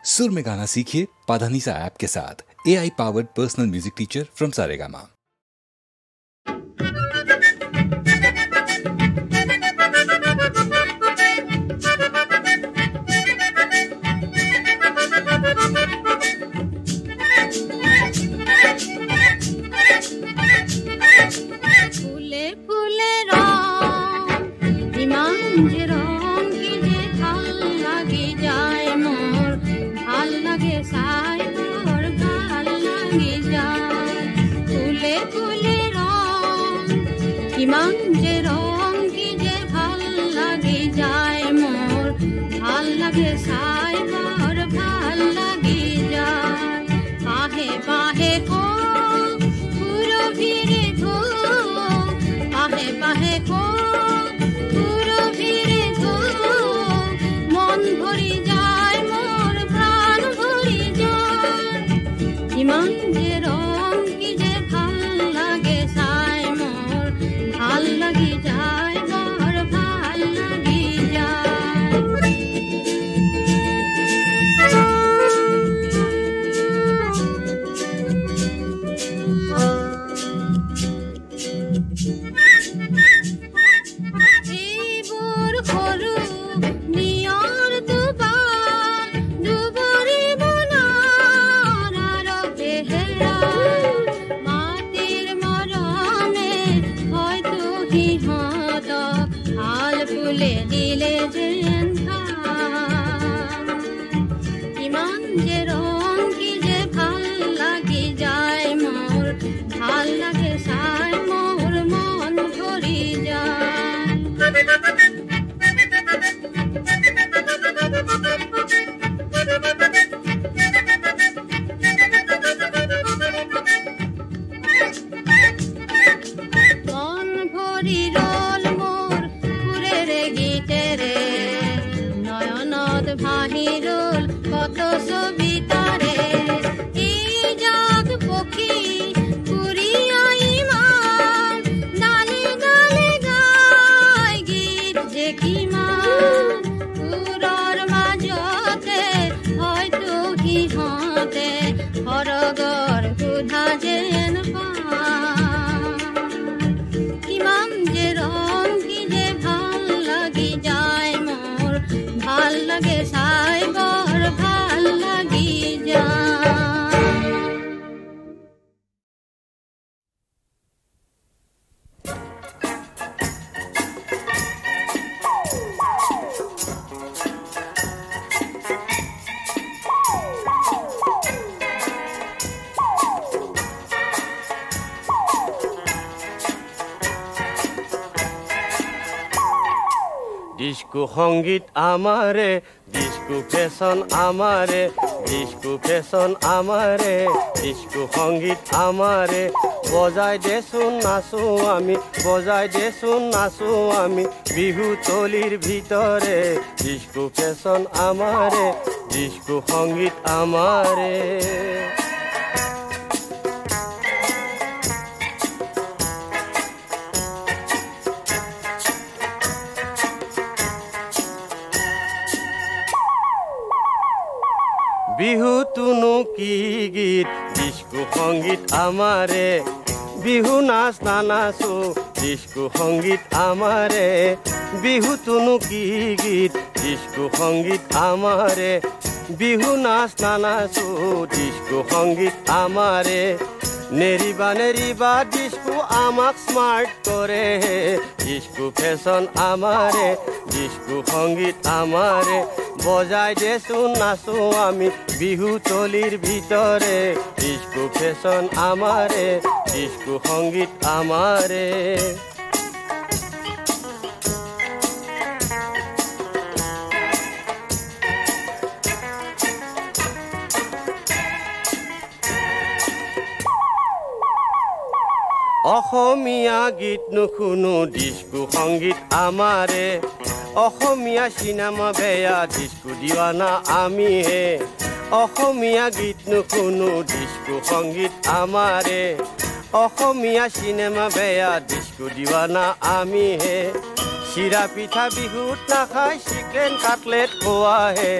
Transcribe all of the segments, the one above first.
सुर में गाना सीखिए पाधानीसा ऐप के साथ। AI powered personal music teacher from Saregama. Disco সংগীত আমারে, ডিস্কো ফ্যাশন আমারে, ডিস্কো ফ্যাশন আমারে, ডিস্কো সংগীত আমারে। বজাই দেচোন নাচো আমি, বজাই দেচোন নাচো আমি, বিহু তলির ভিতরে। ডিস্কো ফ্যাশন আমারে, ডিস্কো সংগীত আমারে। বিহু তুনু কি গীত, ডিস্কো সংগীত আমারে। বিহু নাচ না নাচো, ডিস্কো সংগীত আমারে। বিহু তুনু কি গীত, ডিস্কো সংগীত আমারে। বিহু নাচ না নাচো, ডিস্কো সংগীত আমারে। নেরিবা নেরিবা ডিস্কো আমাক স্মার্ট করে। ডিস্কো ফ্যাশন আমারে, ডিস্কো সংগীত আমারে। বজাই দেচোন নাচো আমি, বিহু তলির ভিতরে। ডিস্কো ফ্যাশন আমারে, ডিস্কো সংগীত আমারে। অসমীয়া গীত নুশুনো, ডিস্কো সংগীত আমারে। অসমীয়া চিনেমা বেয়া, ডিস্কো দিৱানা আমি হে। অসমীয়া গীত নুশুনো, ডিস্কো সংগীত আমাৰে। অসমীয়া চিনেমা বেয়া, ডিস্কো দিৱানা আমি হে। চিৰা পিঠা বিহুত নাখায়, চিকেন কাটলেট খোৱা হে।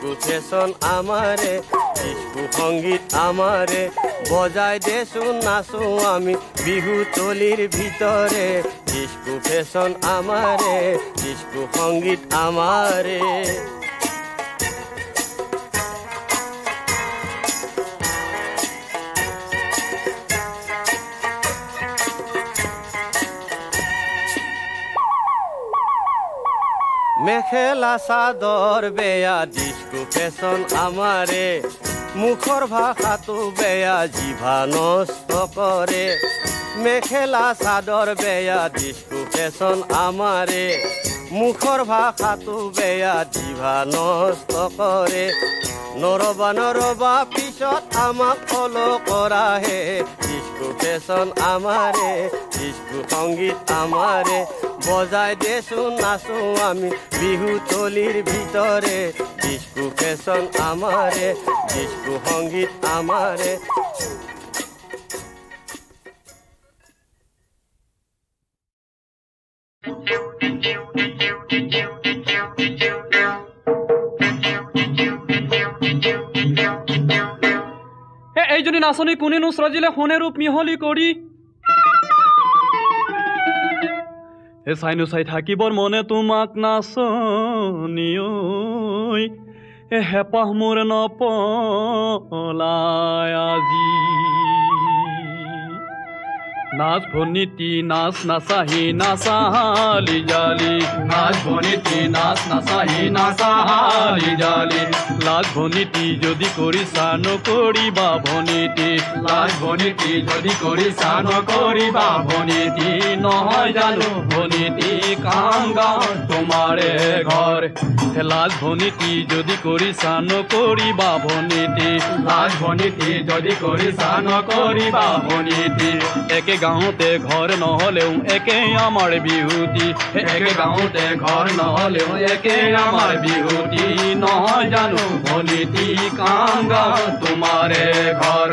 ডিস্কো ফেশন আমাৰে ডিস্কো সংগীত আমাৰে বজাই দেচোন নাচো আমি বিহু তলিৰ ভিতৰে ডিস্কো ফেশন আমাৰে ডিস্কো সংগীত আমাৰে মেখেলা চাদৰ বেয়া ডিস্কো ফেশন আমাৰে মুখৰ ভাষাটো বেয়া জিভা নষ্ট কৰে মেখেলা চাদৰ বেয়া ডিস্কো ফেশন আমাৰে মুখৰ ভাষাটো বেয়া জিভা নষ্ট কৰে নৰবা পিছত আমাক ফলো কৰাহে ডিস্কো ফেশন আমাৰে ডিস্কো সংগীত আমাৰে বজাই দেচোন নাচো আমি বিহু তলিৰ ভিতৰে ডিস্কো ফেশন আমাৰে ডিস্কো সংগীত আমাৰে এইজনী নাচনী কোনেনো সৃজিলে সোণে ৰূপ মিহলি কৰি চাইনো চাই থাকিবৰ মনে তোমাক নাচনী হেঁপাহ মোৰ নপলাই আজি নাচ ভনীতি নাচ নাচাহি নাচাহালি জালি নাচ ভনীতি নাচ নাচাহি নাচাহালি জালি লাজ ভনীতি যদি কৰিছা নকৰিবা ভনীতি লাজ ভনীতি যদি কৰিছা নকৰিবা ভনীতি নহয় জানো ভনীতি কাম গাঁও তোমাৰে ঘৰ লাজ ভনীতি যদি কৰিছা নকৰিবা ভনীতি লাজ ভনীতি যদি কৰিছা নকৰিবা ভনীতি একে গাঁৱতে ঘৰ নহলেও একে আমাৰ বিহুতি একে গাঁৱতে ঘৰ নহলেও একে আমাৰ বিহুতি নহয় জানো ভনীতি কাম গাঁও তোমাৰে ঘৰ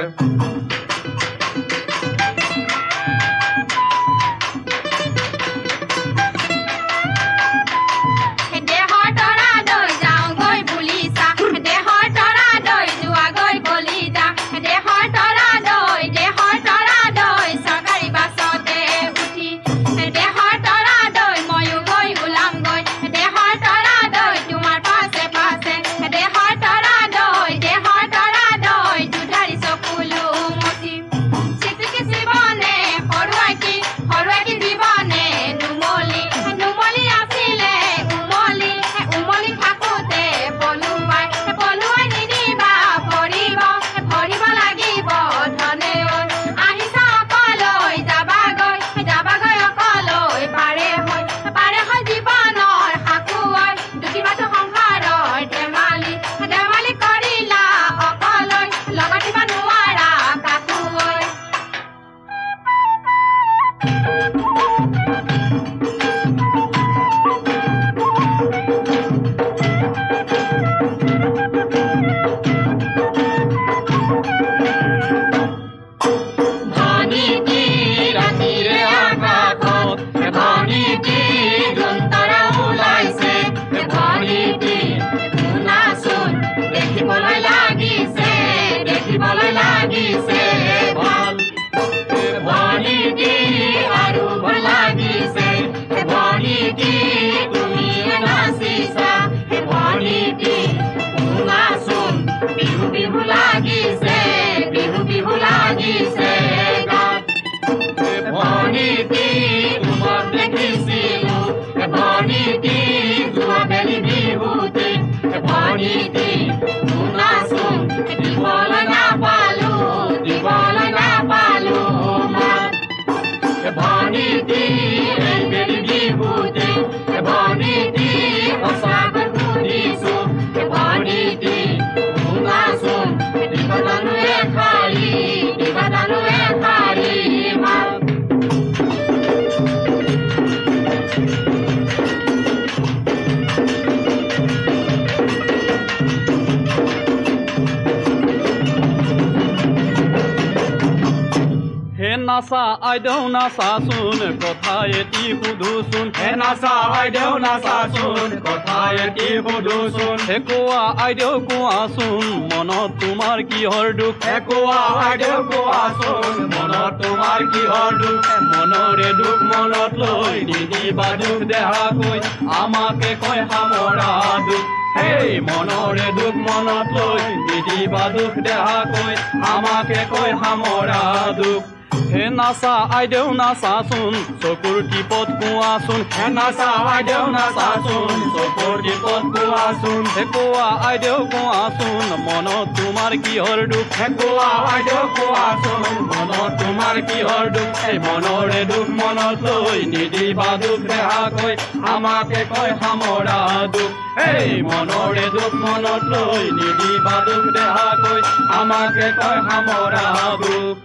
নাচা আইদেউ নাচাচোন কথা এটি সুধোচোন হে নাচা আইদেউ নাচাচোন কথা এটি সুধোচোন হে কোৱা আইদেউ কোৱাচোন মনত তোমাৰ কিহৰ দুখ হে কোৱা আইদেউ কোৱাচোন মনত তোমাৰ কিহৰ দুখ মনৰে দুখ মনত লৈ নিদিবা দুখ দেহাকৈ আমাকে কয় সামৰা দুখ হেই মনৰে দুখ মনত লৈ নিদিবা দুখ দেহাকৈ আমাকে কয় সামৰা দুখ হে নাচা আইদেউ নাচাচোন চকুৰ টিপত কোৱাচোন হে নাচা আইদেউ নাচাচোন চকুৰ টিপত কোৱাচোন হে কোৱা আইদেউ কোৱাচোন মনত তোমাৰ কিহৰ দুখ হে কোৱা আইদেউ কোৱাচোন মনত তোমাৰ কিহৰ দুখ এই মনৰে দুখ মনত লৈ নিদিবা দুখ দেহাকৈ আমাকে কয় সামৰা দুখ এই মনৰে দুখ মনত লৈ নিদিবা দুখ দেহাকৈ আমাকে কয় সামৰা দুখ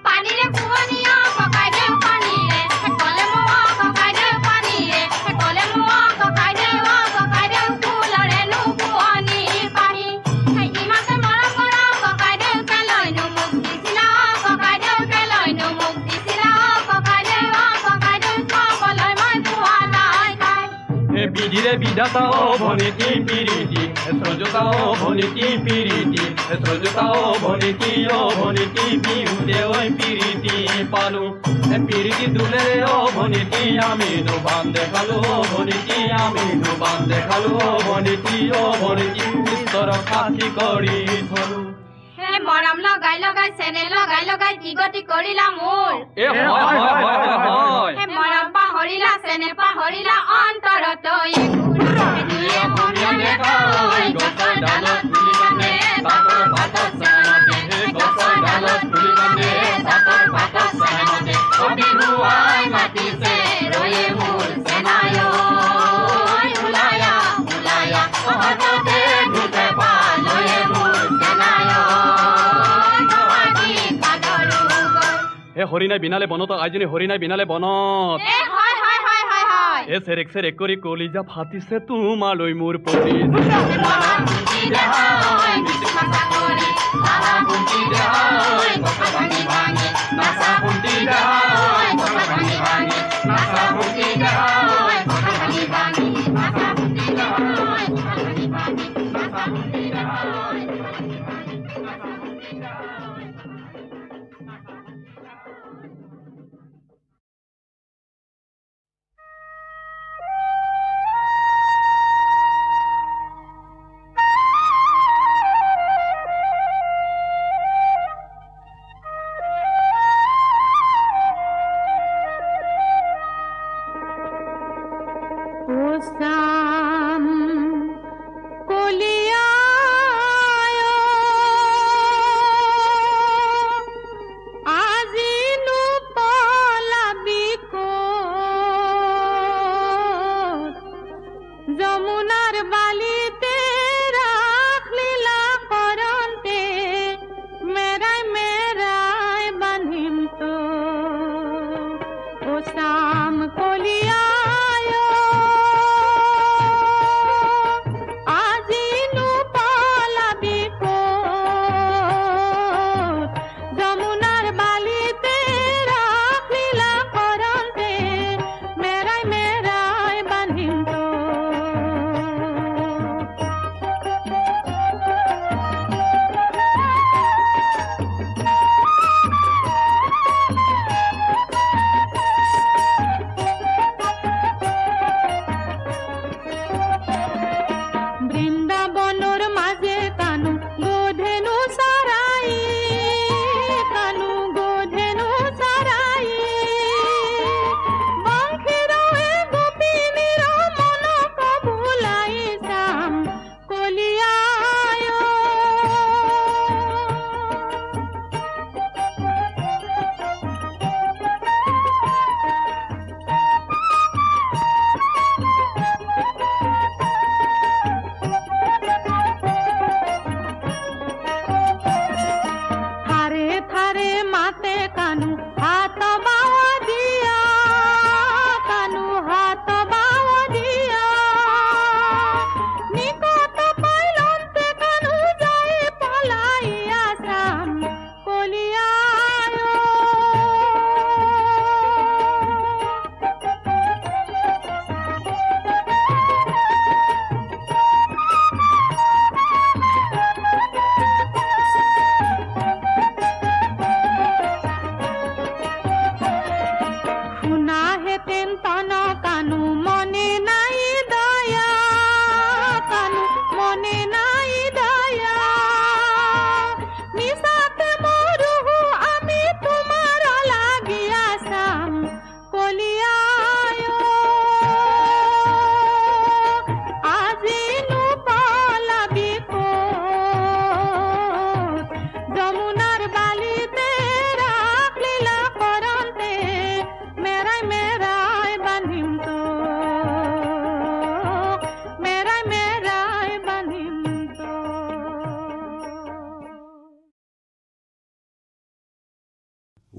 পানীৰে পুৱনিয়া ককাই দেউ পানীৰে কলে মোৱা ককাই দেউ পানীৰে কলে মোৱা ককাই দেউ ফুলৰে নো পুৱনি পানী ইমানতে মৰম কৰা ককাই দেউ কেলৈনো মোক দিছিলা ককাই দেউ কেলৈনো মোক দিছিলা ককাই দেউ খাবলৈ মই পোৱা নাই খাই হে বিধিৰে বিধাতা অ ভনিতি পিৰিতি সজতা অ ভনিতি পিৰিতি সজতা অ ভনিতি বিহুতে ঐ পিৰিতি পালো পিৰিতি দুলেৰে অ ভনিতি আমি দুবান দেখালো অ ভনিতি আমি দুবান দেখালো অ ভনিতি ঈশ্বৰক সাক্ষী কৰি থলো হে মৰম লগাই লগাই চেনে লগাই লগাই কি গতি কৰিলা মোৰ হে মৰম পাহৰিলা চেনে পাহৰিলা অন্তৰত গছৰ ডালত তুলি কান্দে বাটৰ বাটত চেনেমতে গছৰ ডালত তুলি কান্দে বাটৰ বাটত চেনেমতে বিহুৱাই মাতিছে ৰয়ে মোৰ চেনাই ওলায়া ওলায়া হঠাতে ঢুকে পালয়ে মোৰ চেনাই হে হৰিণাই বিনালে বনত আইজনী হৰিণাই বিনালে বনত এ চেৰেক চেৰেক কৰি কলিজা ফাটিছে তোমালৈ মোৰ পৰি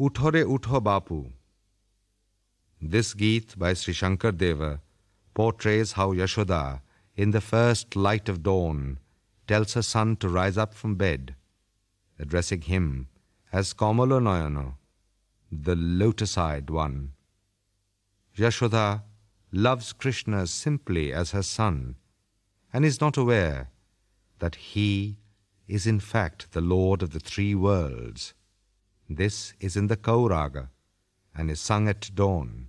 Utho Re Utho Bapu. This Geet by Sri Shankar Deva portrays how Yashoda, in the first light of dawn, tells her son to rise up from bed, addressing him as Kamala Nayana, the lotus-eyed one. Yashoda loves Krishna simply as her son and is not aware that he is in fact the Lord of the three worlds. This is in the Kauraga and is sung at dawn.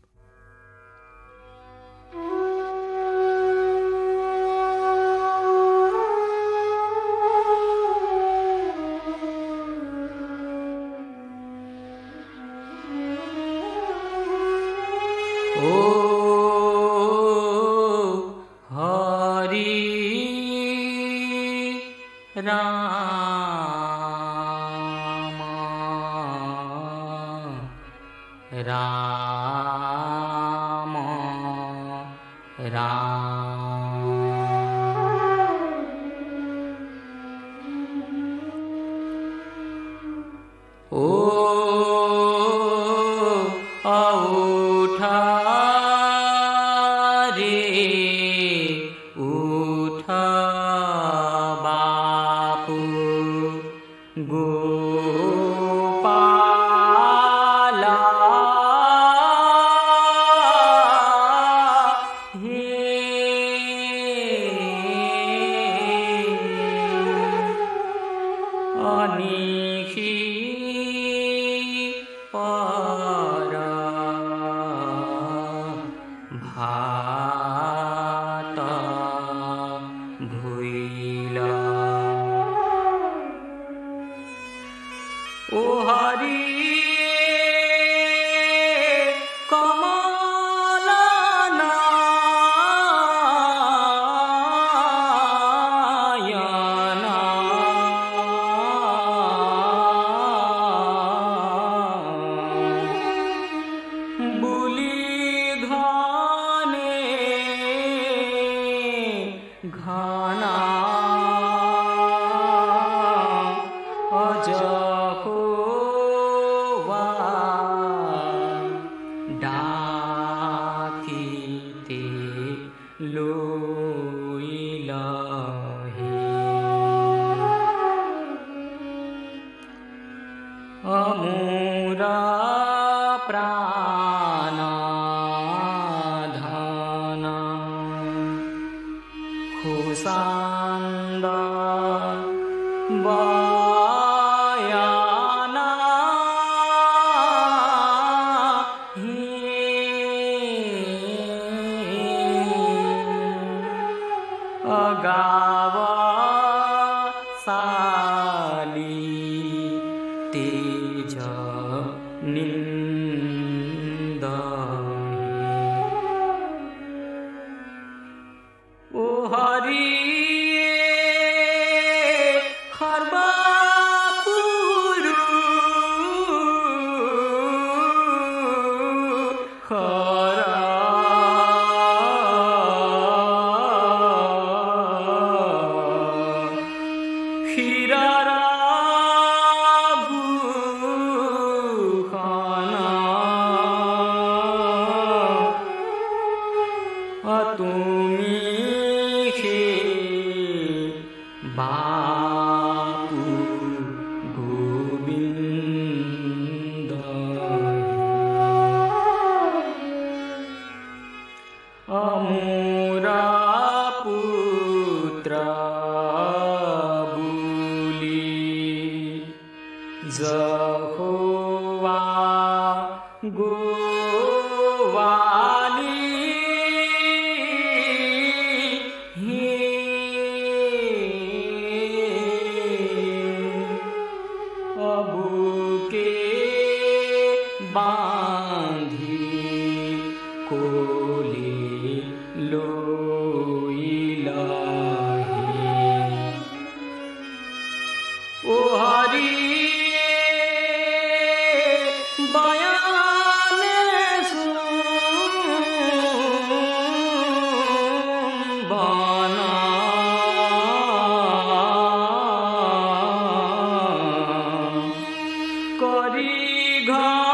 Kori Gha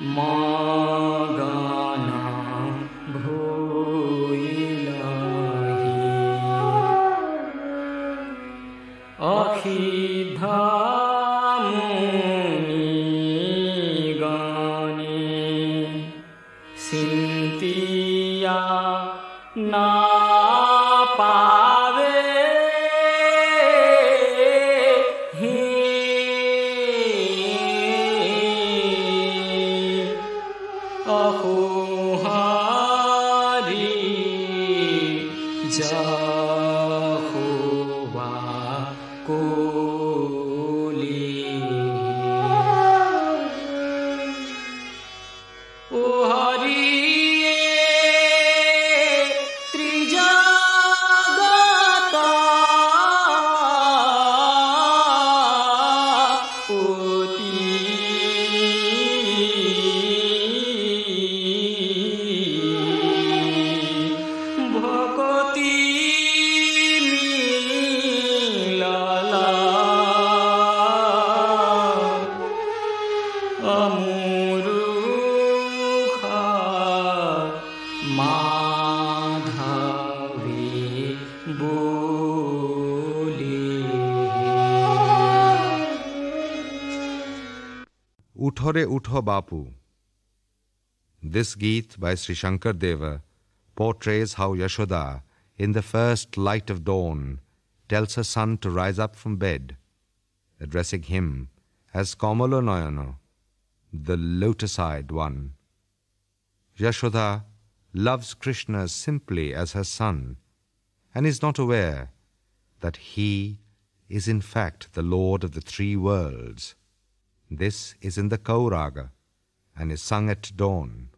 मगना भोइलहि अखिधा मुनि गाने Cynthia ना पावे Uthore Utho Bapu. This Geet by Sri Shankar Deva portrays how Yashoda, in the first light of dawn, tells her son to rise up from bed, addressing him as Kamala Nayana, the lotus-eyed one. Yashoda loves Krishna simply as her son and is not aware that he is in fact the Lord of the three worlds. This is in the Kauraga and is sung at dawn.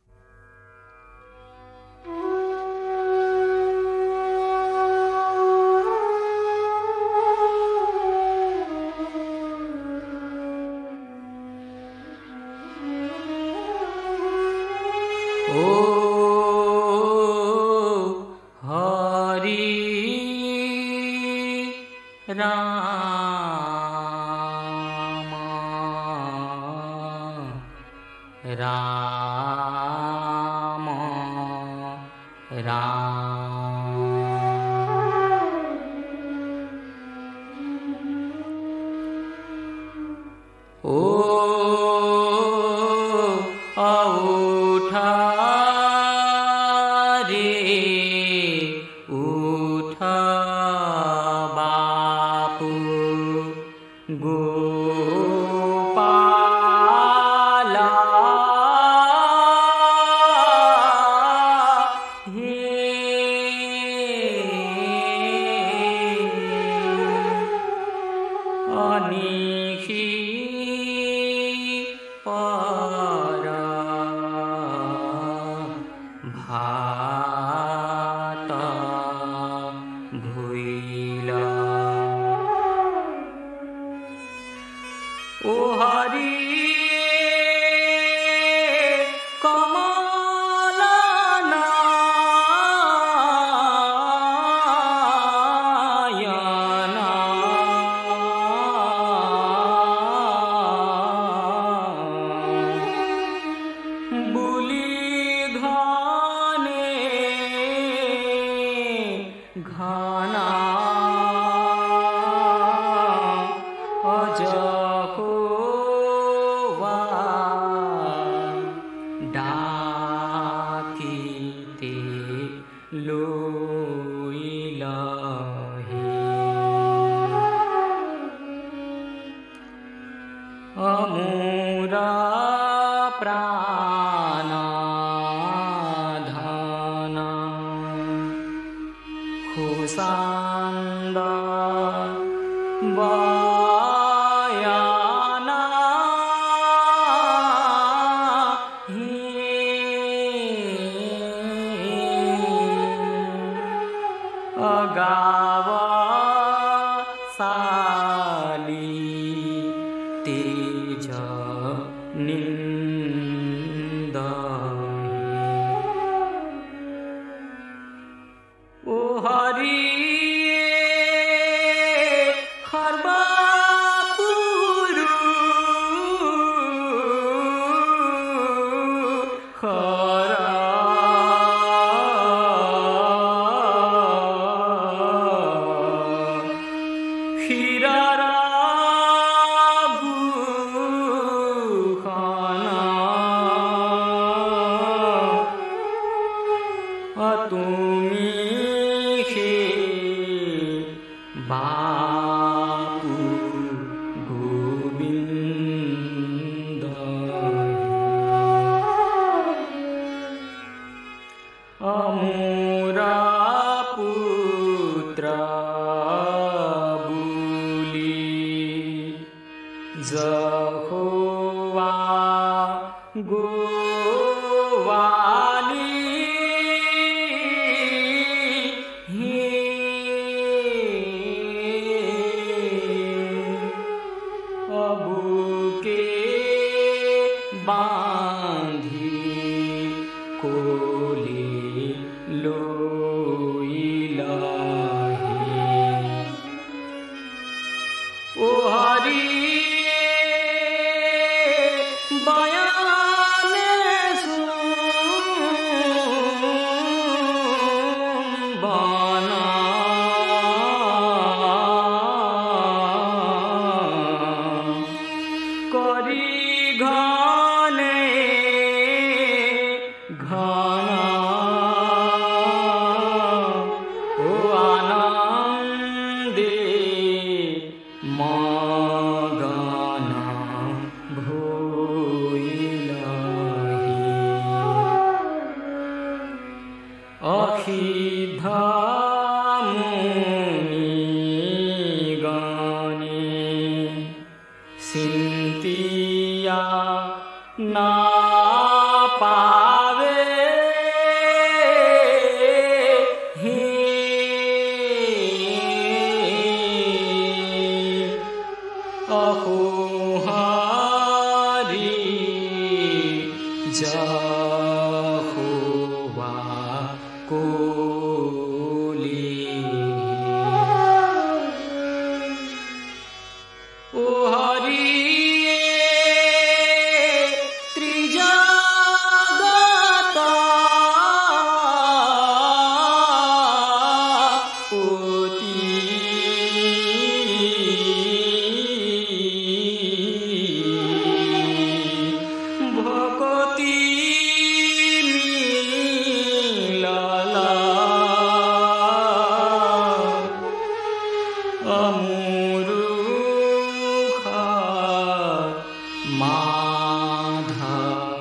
Madhavi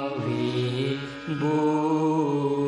बो